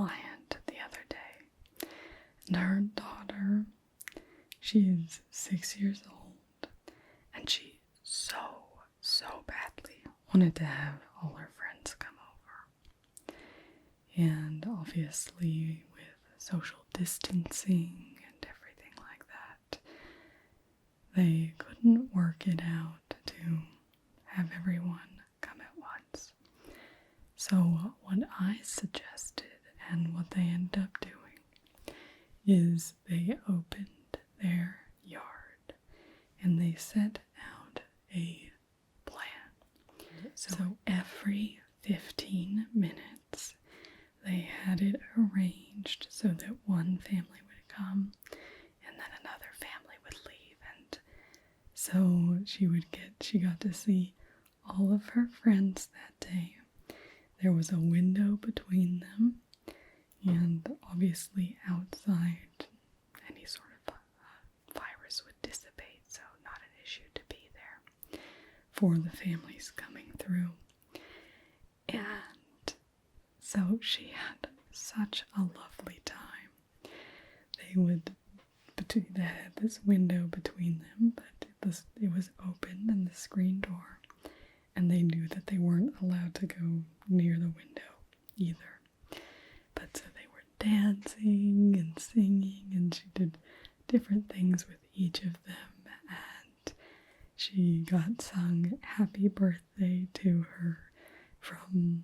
client the other day, and her daughter, she's 6 years old, and she so badly wanted to have all her friends come over. And obviously with social distancing and everything like that, they couldn't work it out to have everyone come at once. So what I suggested and what they ended up doing is they opened their yard and they set out a plan. So every 15 minutes they had it arranged so that one family would come and then another family would leave, and so she got to see all of her friends that day. There was a window between them, and obviously outside any sort of virus would dissipate, so not an issue to be there for the families coming through. And so she had such a lovely time. They had this window between them, but it was open and the screen door, and they knew that they weren't allowed to go near the window either. But so they were dancing and singing, and she did different things with each of them, and she got sung happy birthday to her from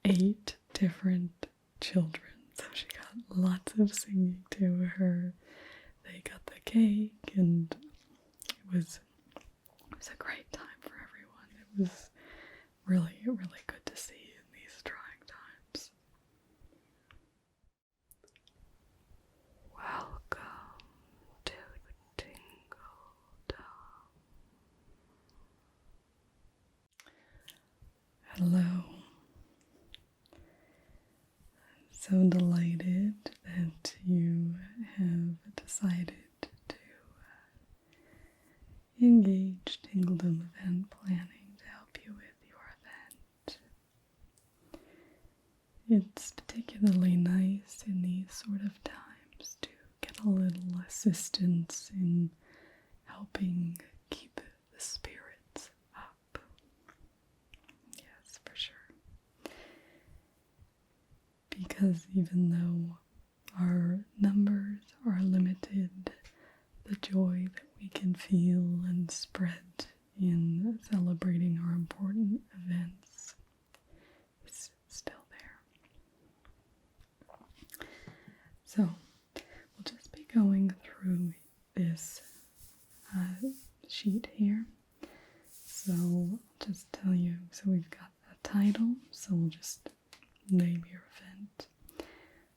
8 different children. So she got lots of singing to her. They got the cake, and it was a great time for everyone. It was really good to see in these trying times. Welcome to Tingledom. Hello. So delighted that you have decided to engage Tingledom event planning to help you with your event. It's particularly nice in these sort of times to get a little assistance in helping keep the spirits up. Yes, for sure. Because even though our numbers are limited, the joy that we can feel and spread in celebrating our important events is still there. So we'll just be going through this sheet here. So I'll just tell you, so we've got a title, so we'll just name your event,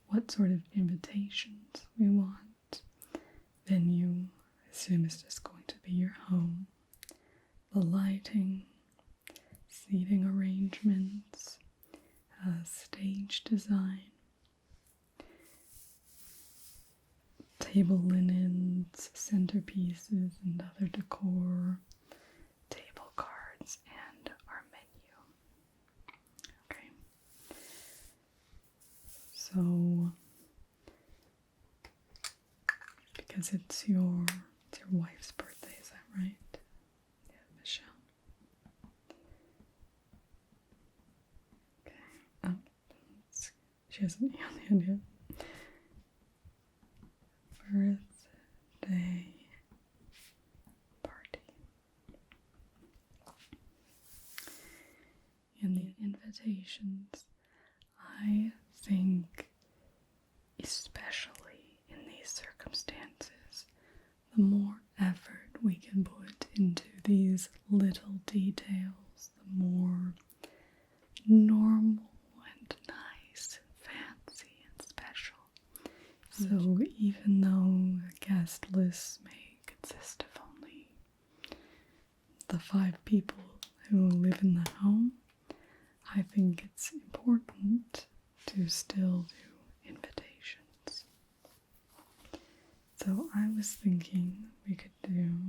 what sort of invitations we want, venue, I assume it's just going to be your home, the lighting, seating arrangements, stage design, table linens, centerpieces and other decor, table cards, and our menu. Okay. So, because it's your wife's birthday, is that right? Yeah, Michelle. Okay. Oh, she hasn't yelled yet. Birthday party. And the invitations, I think, especially in these circumstances, the more effort we can put into these little details, the more normal and nice, fancy and special. So even though the guest list may consist of only the 5 people who live in the home, I think it's important to still do invitations. So I was thinking we could do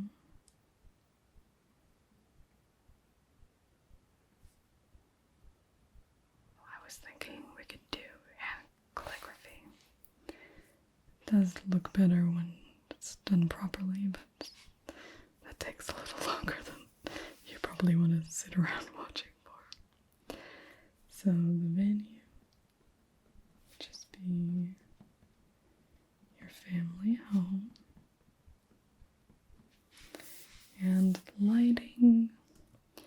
calligraphy. does look better when it's done properly, but that takes a little longer than you probably want to sit around watching for. So the venue would just be your family home. And lighting, I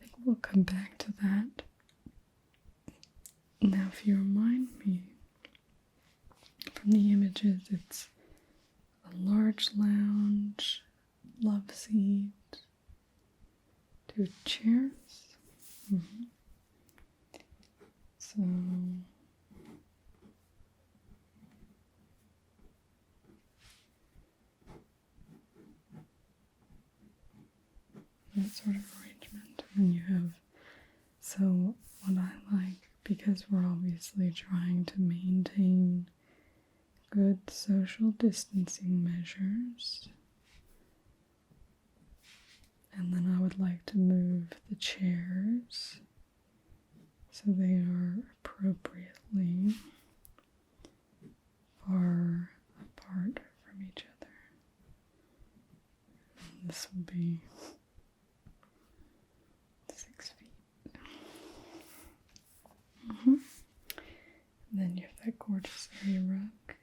think we'll come back to that. Now, if you remind me from the images, it's a large lounge, love seat, 2 chairs. So that sort of arrangement. And you have, so what I like, because we're obviously trying to maintain good social distancing measures, and then I would like to move the chairs so they are appropriately far apart from each other. And this will be 6 feet. And then you have that gorgeous area rug.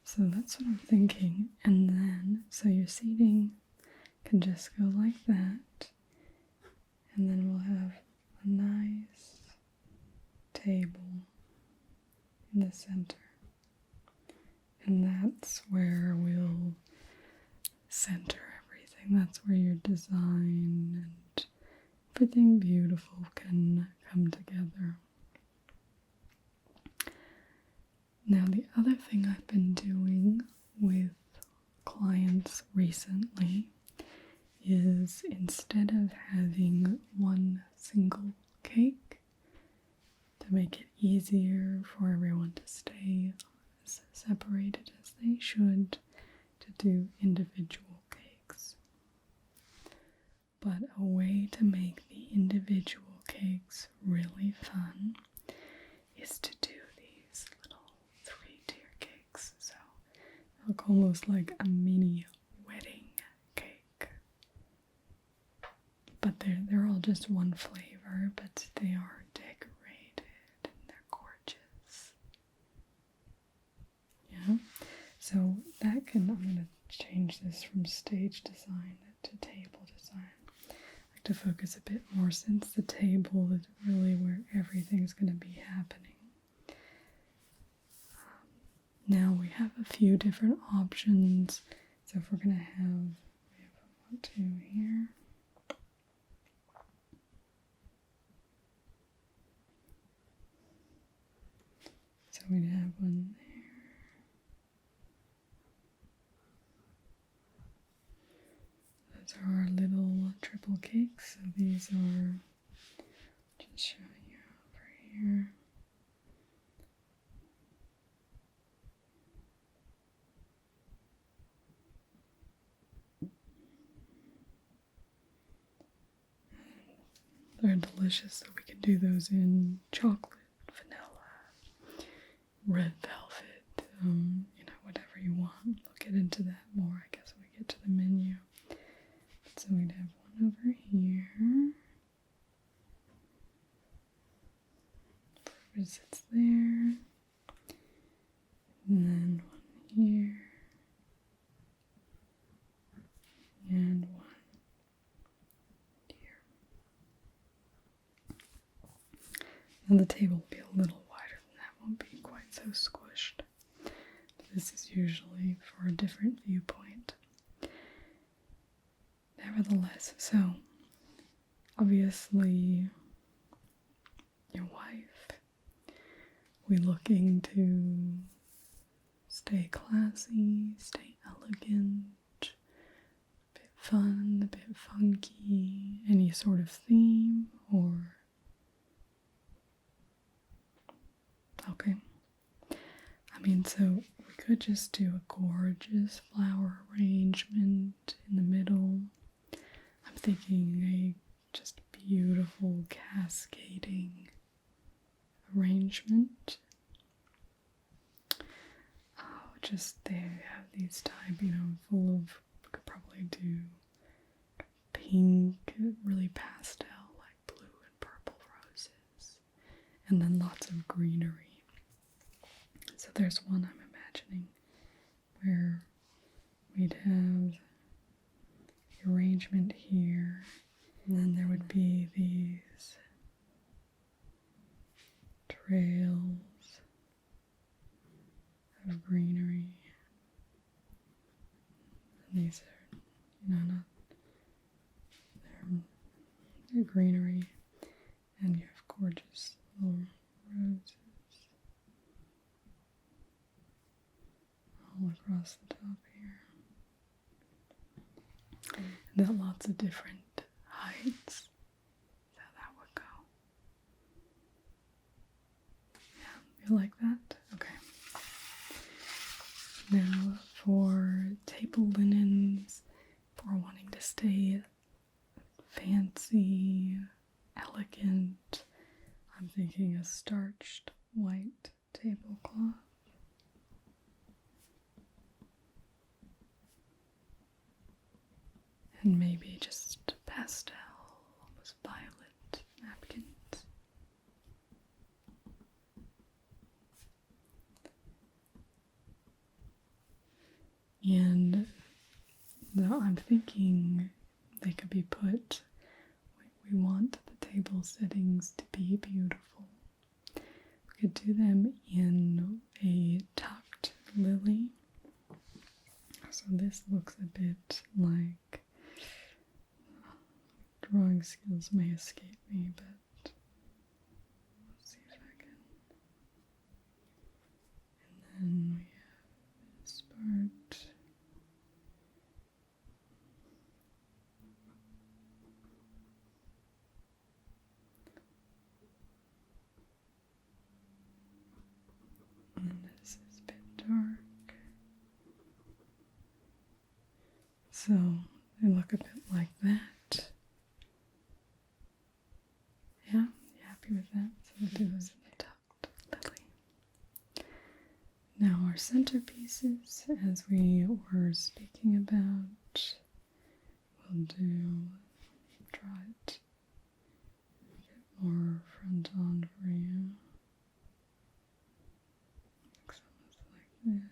So that's what I'm thinking. And then, so your seating can just go like that. And then we'll have a nice table in the center. And that's where we'll center everything. That's where your design and everything beautiful can come together. Now, the other thing I've been doing with clients recently is, instead of having one single cake, to make it easier for everyone to stay as separated as they should, to do individual cakes. But a way to make the individual cakes really fun is to do these little 3-tier cakes. So they look almost like a mini wedding cake. But they're all just one flavor, but they are decorated and they're gorgeous. Yeah. So that can, I'm going to change this from stage design to table design. I like to focus a bit more, since the table is really where everything's going to be happening. Now we have a few different options. So if we're going to have, we have 2 here. So we'd have one there. Those are our little triple cakes. So these are, just show you over here. They're delicious, so we can do those in chocolate, vanilla, red velvet, whatever you want. We'll get into that more, I guess, when we get to the menu. So we'd have one over here. Whoever sits there. And then one here. And one here. And the table will be a little wider than that, won't be quite so squished. This is usually for a different viewpoint. Nevertheless, so obviously your wife, we're looking to stay classy, stay elegant, a bit fun, a bit funky, any sort of theme, or okay. So we could just do a gorgeous flower arrangement in the middle. I'm thinking a just beautiful cascading arrangement. Oh, just they have these type, full of, could probably do pink, really pastel, like blue and purple roses, and then lots of greenery. So there's one I'm imagining where we'd have the arrangement here, and then there would be these trails of greenery. And these are, they're greenery, and you have gorgeous little roses all across the top here. And at lots of different heights. How that would go. Yeah, you like that? Okay. Now for table linens, if we're wanting to stay fancy, elegant, I'm thinking a starched white tablecloth. And maybe just pastel, almost violet napkins. And I'm thinking they could be put, we want the table settings to be beautiful. We could do them in a tucked lily. So this looks a bit like, drawing skills may escape me, but let's see if I can. And then we have this part. And this is a bit dark. So they look a bit like that. Yeah, you happy with that? So we'll do this in the tucked lily. Now our centerpieces, as we were speaking about, we'll try it a bit more front on for you. Like this.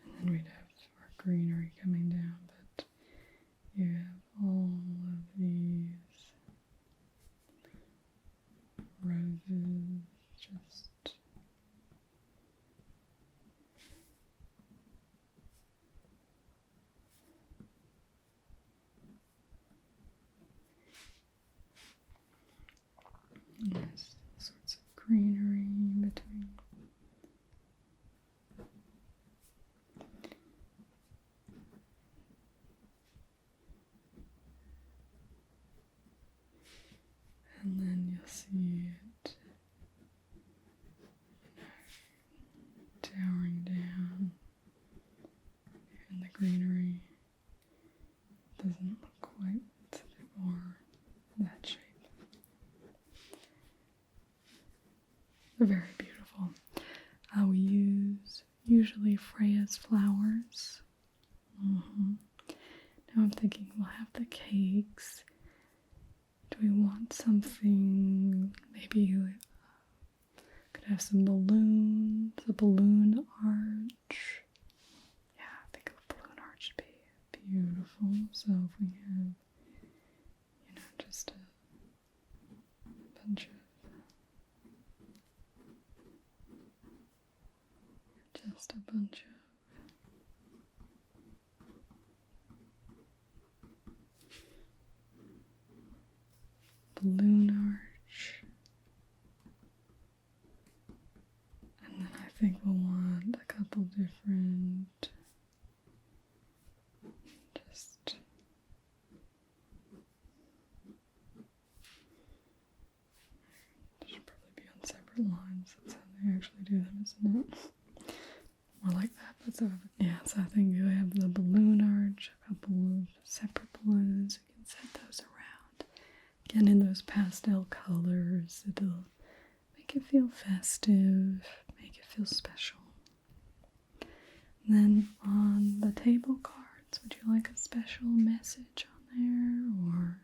And then we'd have our greenery coming down, but you have all of these roses just there's all sorts of greenery in between. And then you'll see it towering down in the greenery. It doesn't look quite, it's a bit more that shape. They're very beautiful. We use usually Freya's flowers. Now I'm thinking we'll have the cakes. Do we want something, maybe could have some balloons, a balloon arch. Yeah, I think a balloon arch would be beautiful. So if we have, just a bunch of balloon arch. And then I think we'll want a couple different, just should probably be on separate lines. That's how they actually do them, isn't it? More like that, but so I think you have the balloon arch, a couple of separate balloons. We can set those around, Again, in those pastel colors, it'll make it feel festive, make it feel special. And then on the table cards, would you like a special message on there, or?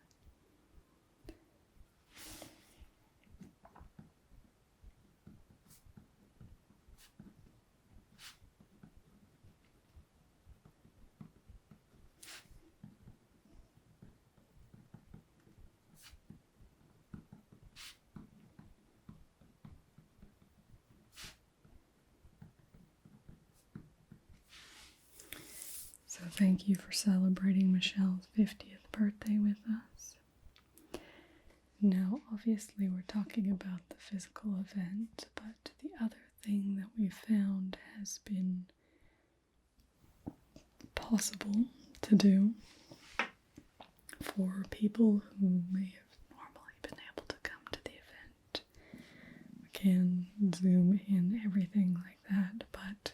So thank you for celebrating Michelle's 50th birthday with us. Now, obviously, we're talking about the physical event, but the other thing that we found has been possible to do for people who may have normally been able to come to the event. We can Zoom in, everything like that, but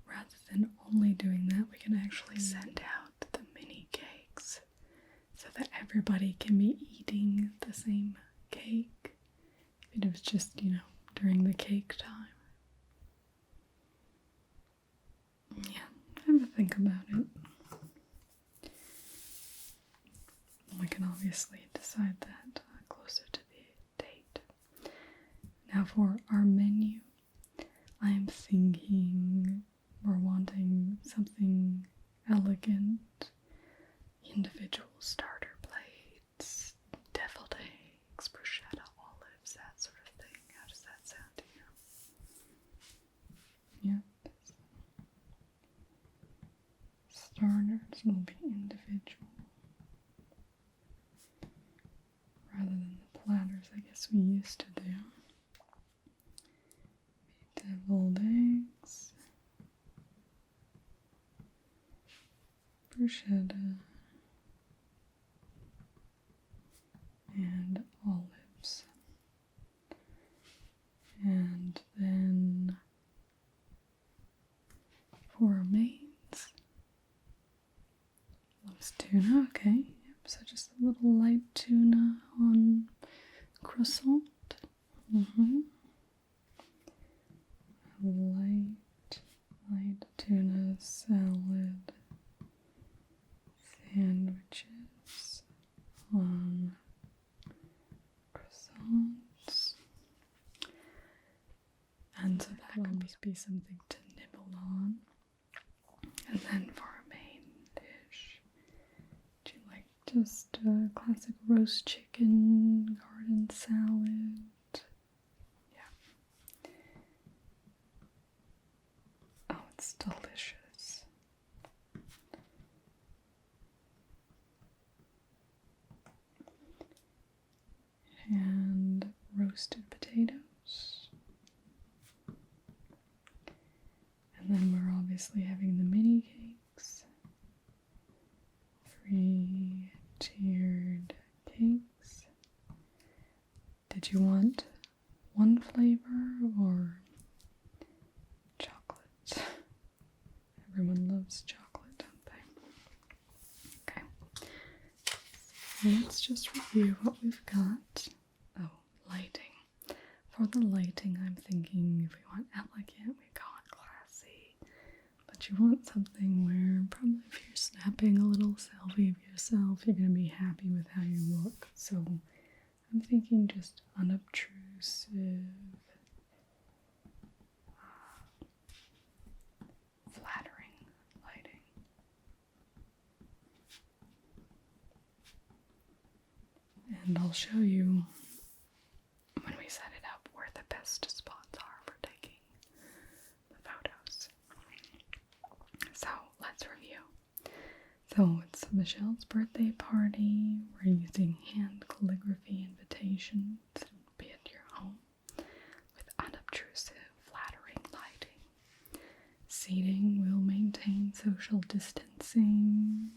rather than only doing that, we can actually send out the mini cakes so that everybody can be eating the same cake. If it was just, during the cake time. Yeah, have a think about it. We can obviously decide that closer to the date. Now for our menu, I am thinking we're wanting something elegant, individual starter plates, deviled eggs, bruschetta olives, that sort of thing. How does that sound to you? Yeah. Starters will be individual rather than the platters I guess we used to do. Deviled eggs, bruschetta, and olives. And then for our mains, loves tuna, okay. Yep, so just a little light tuna on croissant. Light tuna salad sandwiches on croissants. And so that could almost be something to nibble on. And then for a main dish, do you like just a classic roast chicken, garden salad? Oh, it's delicious. And roasted potatoes. And then we're obviously having the mini cakes. 3 tiered cakes. Did you want one flavor or chocolate? Everyone loves chocolate, don't they? Okay. So let's just review what we've got. Oh, lighting. For the lighting, I'm thinking if we want elegant, we go on classy. But you want something where probably if you're snapping a little selfie of yourself, you're going to be happy with how you look. So I'm thinking just unobtrusive, flattering lighting. And I'll show you when we set it up where the best spots are for taking the photos. So let's review. So it's Michelle's birthday party. We're using hand calligraphy invitations, be at your home, with unobtrusive, flattering lighting. Seating will maintain social distancing.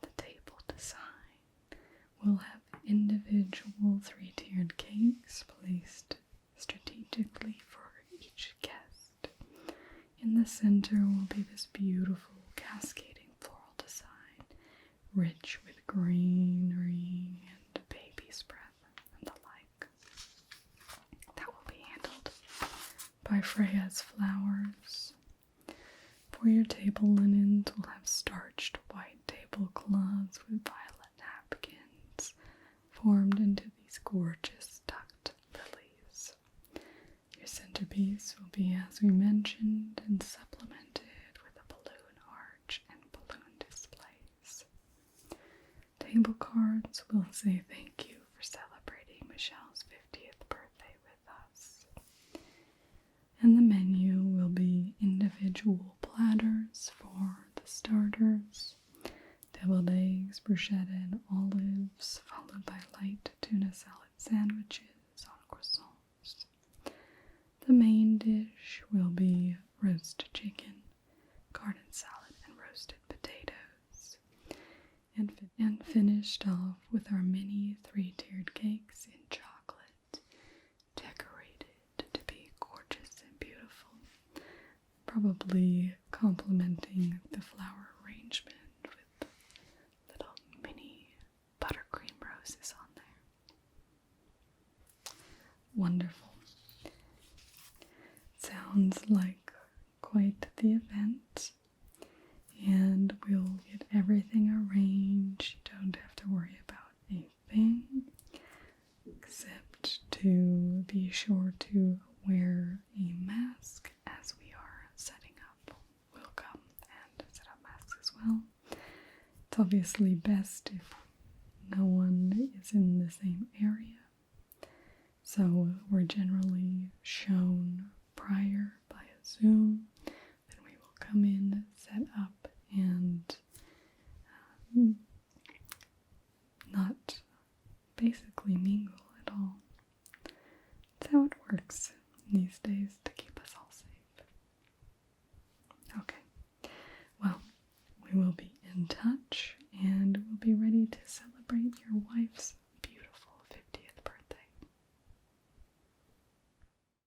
The table design will have individual 3-tiered cakes placed strategically for each guest. In the center will be this beautiful cascading floral design, rich with greenery and baby spray by Freya's Flowers. For your table linens, we'll have starched white tablecloths with violet napkins formed into these gorgeous tucked lilies. Your centerpiece will be, as we mentioned, and supplemented with a balloon arch and balloon displays. Table cards will say thank you for celebrating Michelle's 50th birthday with us. And the menu will be individual platters for the starters, deviled eggs, bruschetta, and olives, followed by light tuna salad sandwiches on croissants. The main dish will be roast chicken, garden salad, and roasted potatoes, and finished off with our mini 3-tiered cakes in chocolate, decorated to be gorgeous and beautiful, probably complementing the flower arrangement with little mini buttercream roses on there. Wonderful. Sounds like quite the event, and we'll get everything arranged. You don't have to worry about a thing, except to be sure to wear a mask as we are setting up. We'll come and set up masks as well. It's obviously best if no one is in the same area, so we're generally shown prior by a Zoom. Then we will come in, set up, and not basically mingle at all. That's how it works these days to keep us all safe. Okay, well, we will be in touch and we'll be ready to celebrate your wife's